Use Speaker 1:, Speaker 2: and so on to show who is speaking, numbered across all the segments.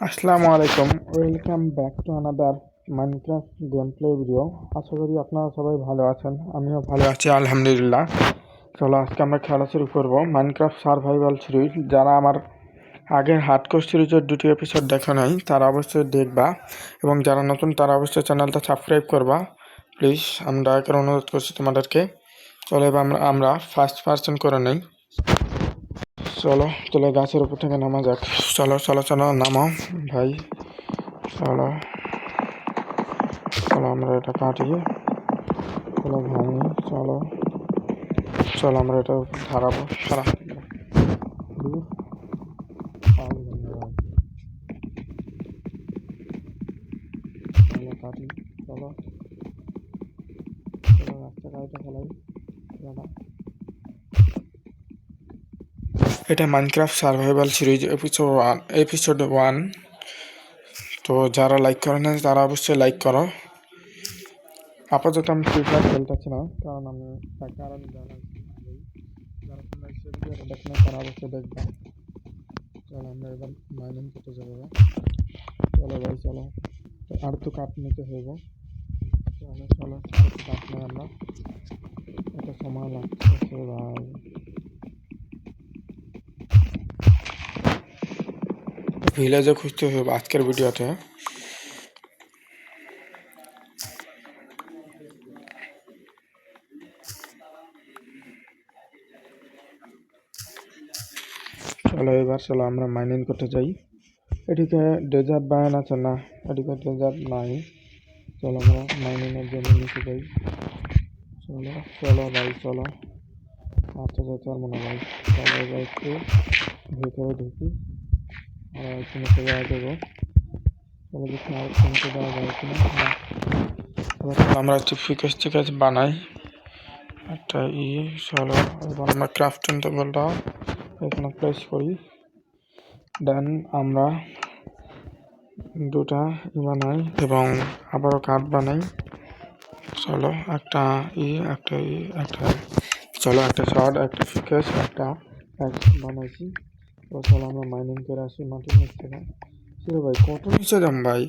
Speaker 1: আসসালামু আলাইকুম, welcome back to another Minecraft game play video. আশা করি আপনারা সবাই ভালো আছেন, আমিও ভালো আছি আলহামদুলিল্লাহ। চলো আজকে আমরা খেলা শুরু করব মাইনক্রাফট সার্ভাইভাল সিরিজ। যারা আমার আগের হার্ডকোর সিরিজের দুটি এপিসোড দেখা নাই তারা অবশ্যই দেখবা, এবং যারা নতুন তারা অবশ্যই চ্যানেলটা সাবস্ক্রাইব করবা প্লিজ। আমি দয়া করে অনুরোধ করছি তোমাদেরকে। চলো এবার আমরা ফার্স্ট পার্সন করে নেই। চলো চলো গাছের উপর থেকে নামা যাক। চলো চলো চলো নামো ভাই। চলো চলো আমরা এটা কাটিয়ে চলো ভাঙি। চলো চলো আমরা এটা হারাবো সারা দূর চলো কাটি। চলো চলো রাস্তা গাড়িটা ফেলাই। এটা মাইনক্রাফট সার্ভাইভাল সিরিজ এপিসোড 1। তো যারা লাইক করে না তারা অবশ্যই লাইক করো। আপাতত আমি ফ্রি ফায়ার খেলতেছি না, কারণ আমি তার কারণ জানাচ্ছি। যারা তোমরা সে ভিডিওটা দেখো না তারা অবশ্যই দেখবে। চলো আমরা এবার মাইনিং করতে যাবো। চলো ভাই চলো, আর তো কাঠ নিতে হইব। চলো চলো আর তো কাঠ নেই, আমরা একটা সময় লাগতেছে ভাই। ভিলেজে খুঁজতে হইব আজকের ভিডিওতে। চলো এবার চলো আমরা মাইনিং করতে যাই। এদিকে ডেজার্ট বায়ান আছে না, এদিকে ডেজার্ট নাই। চলো আমরা মাইনিংয়ের জন্য নিচে যাই। চলো চলো ভাই চলো, আচ্ছা যেতে পারবো না ভাই। চলো এবার একটু ভেতরে ঢুকি, আর একটু নিচে যাওয়া দেবো। চলো দেখি আর একটু নিচে যাওয়া যায় কিনা। আমরা একটু ফিকেস বানাই একটা চলো এবার আমরা ক্রাফটিং টেবিলটা এখানে প্লেস করি। দেন আমরা দুটা বানাই এবং আবারও কাঠ বানাই। চলো একটা একটা একটা চলো একটা শর্ট একটা ফিকেস একটা বানাইছি। তো চলো আমরা মাইনিং করে আসি মাটির নিচ থেকে। ছিল ভাই কত নিচে দাম ভাই,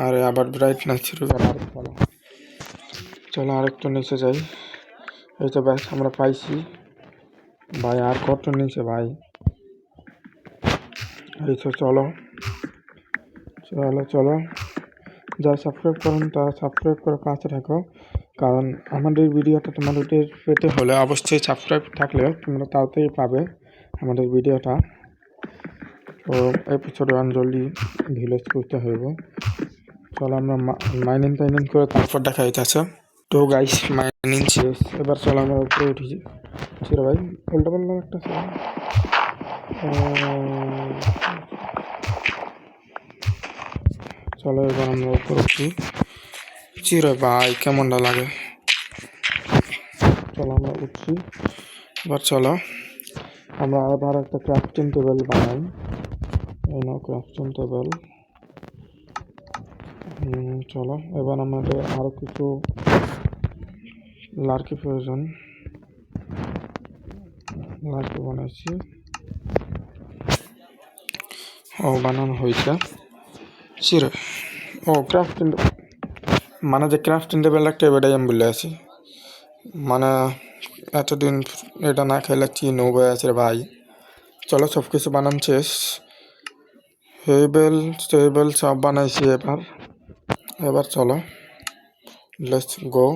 Speaker 1: আরে আবার ব্রাইটনেস শুরু করে। আর চলো চলো আরেকটু নিচে যাই। এই তো ব্যাস আমরা পাইছি ভাই, আর কত নিচে ভাই। এই তো চলো চলো চলো, যারা সাবস্ক্রাইব করুন তারা সাবস্ক্রাইব করে পাশে থাকো, কারণ আমাদের ভিডিওটা তোমাদের পেতে হলে অবশ্যই সাবস্ক্রাইব থাকলে তোমরা তাড়াতাড়ি পাবে আমাদের ভিডিওটা। তো এপিসোড 1 জলদি ভিলেজ করতে হইব। চলো আমরা মাইনিং করে তারপর দেখা যাইতেছে। তো গাইস মাইনিং শেষ, এবার চলো আমরা উপরে উঠেছি। ছিল ভাই উল্টা পাল্লাম একটা চলো এবার আমরা উপরে উঠি। চিরে ভাই কেমনটা লাগে। চলো আমরা উঠছি, এবার চলো আমরা আবার একটা ক্রাফটিং টেবিল বানাই। এই নাও ক্রাফটিং টেবিল। চলো এবার আমাদের আরো কিছু লার্কি প্রয়োজন। লার্কি বানাইছি, ও বানানো হয়েছে। চিরে ও ক্রাফটিং মানে যে ক্রাফটিং টেবিল একটা এবারে আমি বলে আছি, মানে এতদিন এটা না খেলে চিন হয়ে আছে ভাই। চলো সব কিছু বানান শেষ, টেবিল সব বানাইছি। এবার চলো লেটস গো।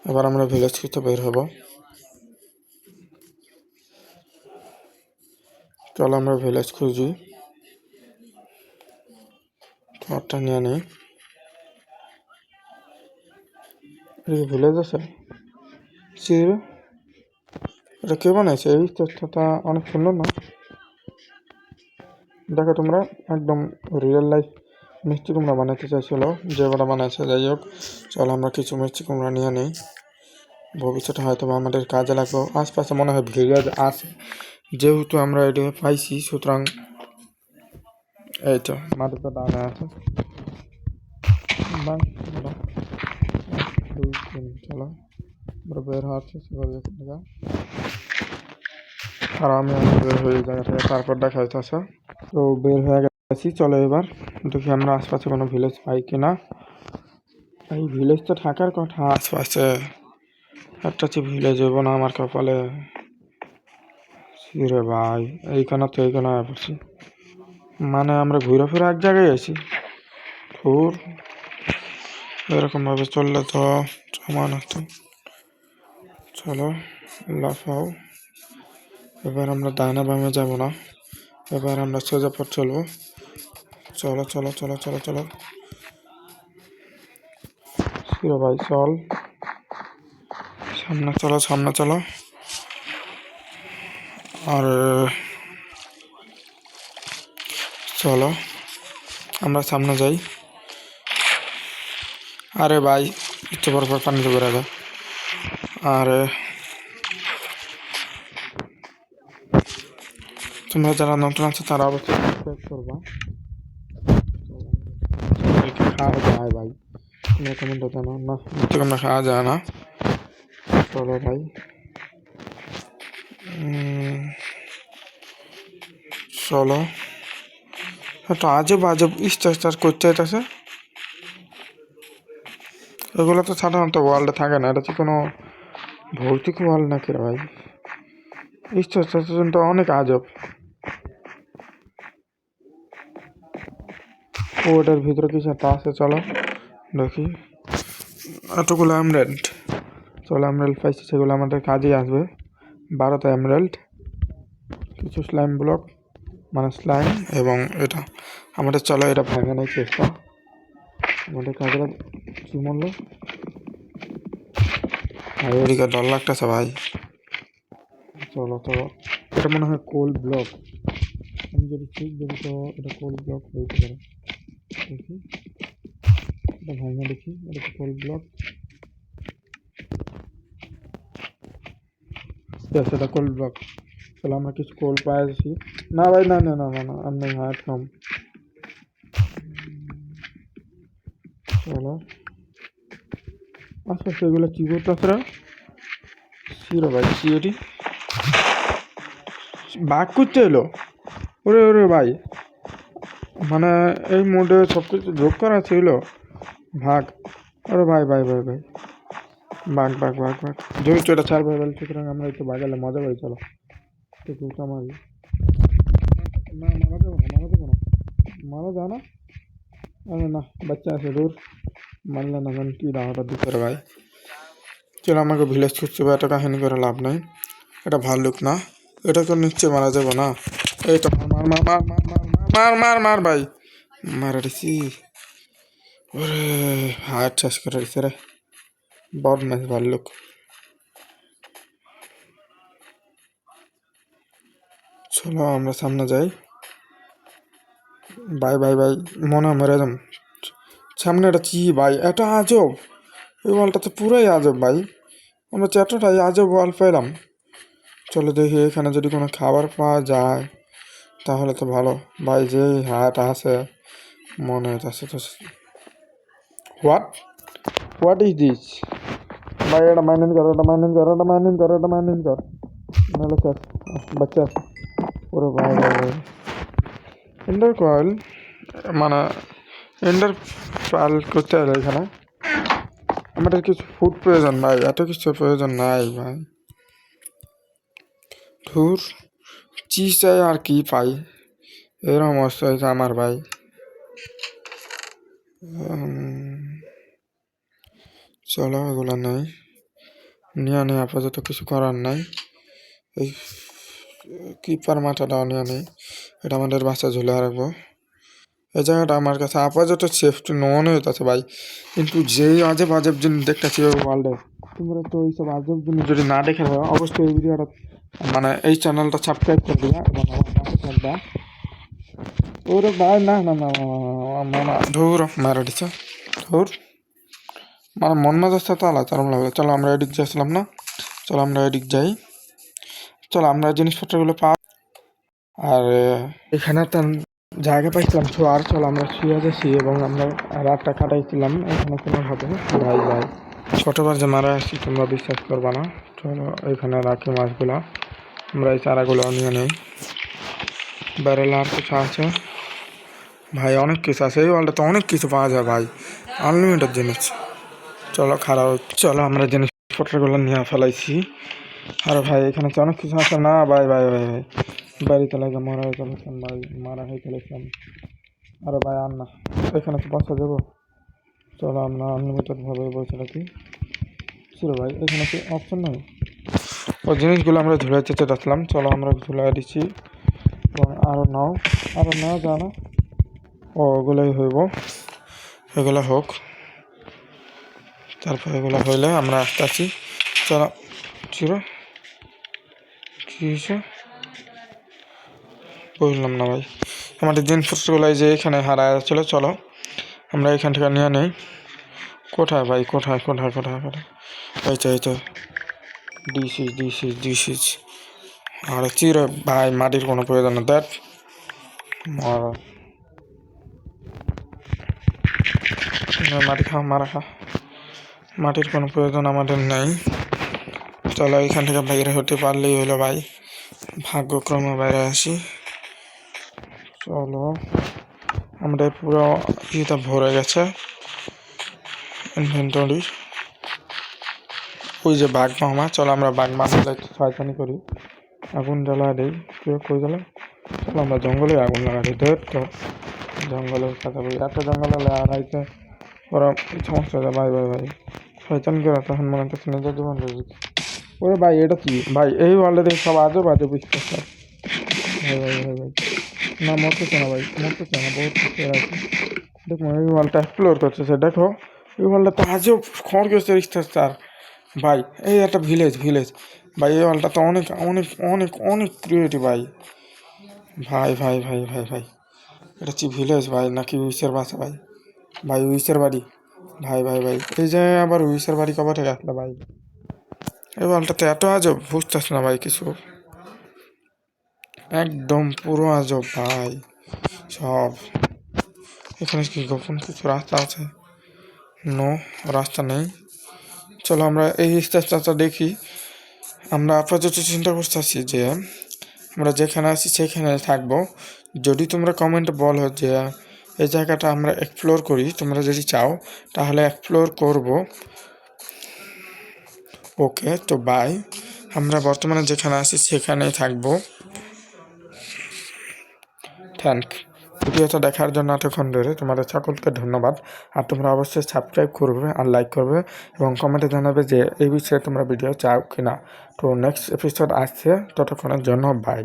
Speaker 1: এবার আমরা ভিলেজ করতে বের হব। চলো আমরা ভিলেজ খুঁজি, তোমারটা নিয়ে নিই। ভিলেজ আছে চির, এটা কে বানাইছে? এই তথ্যটা অনেক সুন্দর না? দেখো তোমরা একদম রিয়েল লাইফ মিষ্টি কুমড়া বানাতে চাইছিল যে ওরা বানাইছে। যাই হোক চলো আমরা কিছু মিষ্টি কুমড়া নিয়ে নিই, ভবিষ্যতে হয়তো আমাদের কাজে লাগবে। আশপাশে মনে হয় ভিলেজ আছে, যেহেতু আমরা এটা পাইছি, সুতরাং এই তো মাটিতে ডানে আছে। চলো আমরা বের হওয়ার চেষ্টা করি এখান থেকে, আর আমি বের হয়ে জায়গা থেকে তারপর দেখা যাইতেছে। তো বের হয়ে আছি। চলো এবার দেখি আমরা আশপাশে কোনো ভিলেজ পাই কিনা। এই ভিলেজ তো থাকার কথা আশপাশে, একটা হচ্ছে ভিলেজ হবো না আমার কপালে। রে ভাই এইখানে তো এইখানে পড়ছি, মানে আমরা ঘুরে ফিরে এক জায়গায় আছি। ঘুর এরকম ভাবে চললে তো সমান হতো। চলো লাফাও। এবার আমরা ডাইনা বামে যাবো না, এবার আমরা সোজা পথ চলবো। চলো চলো চলো চলো চলো শিরো ভাই চল, সামনে চলো সামনে চলো। আর চলো আমরা সামনে যাই। আরে ভাই একটু পর পর পানিতে বেড়ে যায়। আরে তোমরা যারা নতুন আছো তারা অবশ্যই সাবস্ক্রাইব করবা। খাওয়া যায় ভাই, তোমরা কমেন্টে জানো না তোমরা খাওয়া যায় না। চলো ভাই চলো। একটা আজব আজব স্ট্রাকচার করতে চাইতেছে। এগুলো তো সাধারণত ওয়ার্ল্ডে থাকে না, এটা হচ্ছে কোনো ভৌতিক ওয়ার্ল্ড নাকি রে ভাই? স্ট্রাকচার তো অনেক আজব। ওটার ভিতরে কিছু একটা আছে, চলো দেখি। এতগুলো এমরাল্ড, চলো এমরাল্ড পাইছি, সেগুলো আমাদের কাজেই আসবে। 12টা এমরাল্ড, কিছু স্লাইম ব্লক মানে স্লাইম, এবং এটা আমাদের চলো এটা ভাঙানোর চেষ্টা। আমাদের কাজটা কি মূল্য ভাই, ওদিকে ডর লাগতেছে ভাই। চলো তো এটা মনে হয় কোল্ড ব্লক, আমি যদি ঠিক দেখি তো এটা কোল্ড ব্লক হইতে পারে। দেখি এটা ভাঙা দেখি, এটা তো কোল্ড ব্লক। এটা কোল্ড ব্লক। চলো আমরা কিছু কোল্ড পাইছি। না ভাই না না না না না আমি হাত কম। চলো আচ্ছা সেগুলো কি করতেছে শিরো ভাই? কি এটি বাঘ করতে এলো? ওরে ওরে ভাই, মানে এই মোডে সব কিছু যোগ করা ছিল ভাগ। আরে ভাই ভাই ভাই ভাই বাঘ বাঘ বাঘ বাঘ, যেহেতু এটা সার্ভাইভাল সুতরাং আমরা একটু বাগালে মজা পাই। চলো একটু মারি। না মারা যাবো না, মারা যাবো না, মারা যায় না। আরে না বাচ্চা আছে দূর, মারলে না জানি কি দাওয়াটা দিতে ভাই। চলো আমাকে ভিলেজ করছে বা, এটা কাহিনী করে লাভ নাই। এটা ভাল্লুক না, এটা তো নিশ্চয় মারা যাবো না। এই তো মার মার মার মার মার মার মার মার মার ভাই, মারা দিছি। ওরে হাত শেষ করে দিছে রে, বদ ম্যাচ ভাল্লুক। চলো আমরা সামনে যাই। ভাই ভাই ভাই মনে মরে যাম। সামনে এটা কি ভাই, এটা আজব। এই ওয়ালটা তো পুরাই আজব ভাই, আমরা এতটাই আজব ওয়াল পেলাম। চলো দেখি এখানে যদি কোনো খাবার পাওয়া যায় তাহলে তো ভালো ভাই। যে হাট আছে মনে হচ্ছে তো। হোয়াট হোয়াট ইজ দিস ভাই? এটা মাইনিং কর, এটা মাইনিং কর, এটা মাইনিং কর, এটা মাইনিং কর, নাহলে স্যার বাচ্চা আছে। ওরে ভাই ভাই ভাই এন্ডার কয়েল, মানে এন্ডার পাল করতে হবে এখানে। আমাদের কিছু ফুড প্রয়োজন ভাই, এত কিছু প্রয়োজন নাই ভাই। ধুর চিজ চাই আর কি পাই, এরকম অবস্থা হয়েছে আমার ভাই। চলো এগুলো নেই, নিয়ে নেই আপাতত, কিছু করার নাই। এই কিপার মাথাটাও নিয়ে নেই, এটা আমাদের বাচ্চা ঝুলে রাখবো। এই জায়গাটা আমার কাছে আপাতত সেফটি মনে হইতেছে ভাই, কিন্তু যেই আজব আজব জিনিস দেখতেছি ওয়ার্ল্ডে, তোমরা তো এইসব আজব জিনিস যদি না দেখে থাকো অবশ্যই এই ভিডিওটা মানে এই চ্যানেলটা সাবস্ক্রাইব করে দিবা এবং আমার পাশে থাকবা। ওরে ভাই না না না মামা ধুর মারা দিচ্ছে ধুর, মানে মন মেজাজটা তো আলাদা তারম লাগে। চলো আমরা এদিক যাচ্ছিলাম না, চলো আমরা এদিক যাই। চলো আমরা জিনিসপত্রগুলো পা, আর এখানে একটা জায়গা পাইছিলাম শোয়ার, চলো আমরা শুয়ে যাচ্ছি এবং আমরা রাতটা কাটাইছিলাম এখানে কোনোভাবে। ভাই ভাই ছোটবার যে মারা আসছি তোমরা বিশ্বাস করবা না। চলো এখানে রাখি মাছগুলো, আমরা এই চারাগুলো নিয়ে নেই। ব্যারেল আর কিছু আছে, ভাই অনেক কিছু আছে এই ওয়ার্ল্ডে, তো অনেক কিছু পাওয়া যায় ভাই, আনলিমিটেড জিনিস। চলো খারাপ, চলো আমরা জিনিসপত্রগুলো নিয়ে ফেলাইছি। আরে ভাই এখানে তো অনেক কিছু আছে না ভাই ভাই ভাই ভাই, বাড়িতে লাগে মারা হয়ে চলেছেন ভাই, মারা হয়ে চলেছেন। আরে ভাই আর না, এখানে তো বাসা যাবো। চলো আমরা আনলিমিটেড ভাবে বসে রাখি। ছিল ভাই এখানে কি অপশন নেই? ওই জিনিসগুলো আমরা ঝুলে যেতে যাচ্ছিলাম, চলো আমরা ঝুলে দিচ্ছি। এবং আরও নাও, আরও নেওয়া যায় না। ও ওগুলোই হইব, এগুলো হোক, তারপর এগুলো হইলে আমরা আসতে আছি। চলো ছিল কি হয়েছে বুঝলাম না ভাই। আমাদের জিনিসপত্রগুলো যে এখানে হারায় ছিল, চলো আমরা এখান থেকে নিয়ে নেই। কোথায় ভাই, কোথায় কোথায় কোথায় কোথায়? এই তো ডিসিজ। আর চির ভাই মাটির কোনো প্রয়োজন না, দেখ মাটি খা, মারা খা, মাটির কোনো প্রয়োজন আমাদের নেই। চলো এখান থেকে বাইরে হতে পারলেই হলো ভাই, ভাগ্যক্রমে বাইরে আসি। চলো আমাদের পুরো ইয়েটা ভরে গেছে ইনভেন্টরি। ওই যে বাঘ মামা, চলো আমরা বাঘ মামাকে শয়তানি করি, আগুন জ্বালা দিই। কেউ কই জ্বালা, চলো আমরা জঙ্গলে আগুন লাগা দিই। দেখ তো জঙ্গলের কথা বলি, একটা জঙ্গলে লাগাইতে ওরা সমস্যা হয়ে যায় ভাই ভাই ভাই। শয়তানি করা তখন মনে হচ্ছে নিজের জীবন রয়েছে। ওরে ভাই এটা কি ভাই, এই ওয়ার্ল্ডে দেখি সব আজব আজব বিশ্বাস ভাই ভাই ভাই ভাই। না মরতেছে না ভাই, মরতেছে না, বহুত কিছু আছে। দেখো এই ওয়ার্ল্ডটা এক্সপ্লোর করতেছে, দেখো এই ওয়ার্ল্ডটা তো আজব খড়গেছে স্টার ভাই। এই একটা ভিলেজ ভাই, এই ওয়ার্ল্ডটা তো অনেক অনেক অনেক অনেক ক্রিয়েটিভ ভাই ভাই ভাই ভাই ভাই ভাই। এটা কি ভিলেজ ভাই নাকি উইসের বাসা ভাই? ভাই উইসের বাড়ি, ভাই ভাই ভাই এই যে আবার উইসের বাড়ি কবে থেকে আসলো ভাই? এই ওয়ার্ল্ডটাতে এত আজব বুঝতেছ না ভাই কিছু, একদম পুরো আজব ভাই সব। এখানে কি গোপন কিছু রাস্তা আছে? নো, রাস্তা নেই। চলো আমরা এই রাস্তাটা দেখি। আমরা আপাতত চিন্তা করতেছি যে আমরা যেখানে আছি সেখানে থাকবো। যদি তোমরা কমেন্টে বলো যে এই জায়গাটা আমরা এক্সপ্লোর করি, তোমরা যদি চাও তাহলে এক্সপ্লোর করব। ওকে তো বাই, আমরা বর্তমানে যেখানে আছি সেখানেই থাকবো। থ্যাংক। ভিডিওটা দেখার জন্য এতক্ষণ ধরে তোমাদের সকলকে ধন্যবাদ। আর তোমরা অবশ্যই সাবস্ক্রাইব করবে আর লাইক করবে এবং কমেন্টে জানাবে যে এই বিষয়ে তোমরা ভিডিও চাও কি না। তো নেক্সট এপিসোড আসছে, ততক্ষণের জন্য বাই।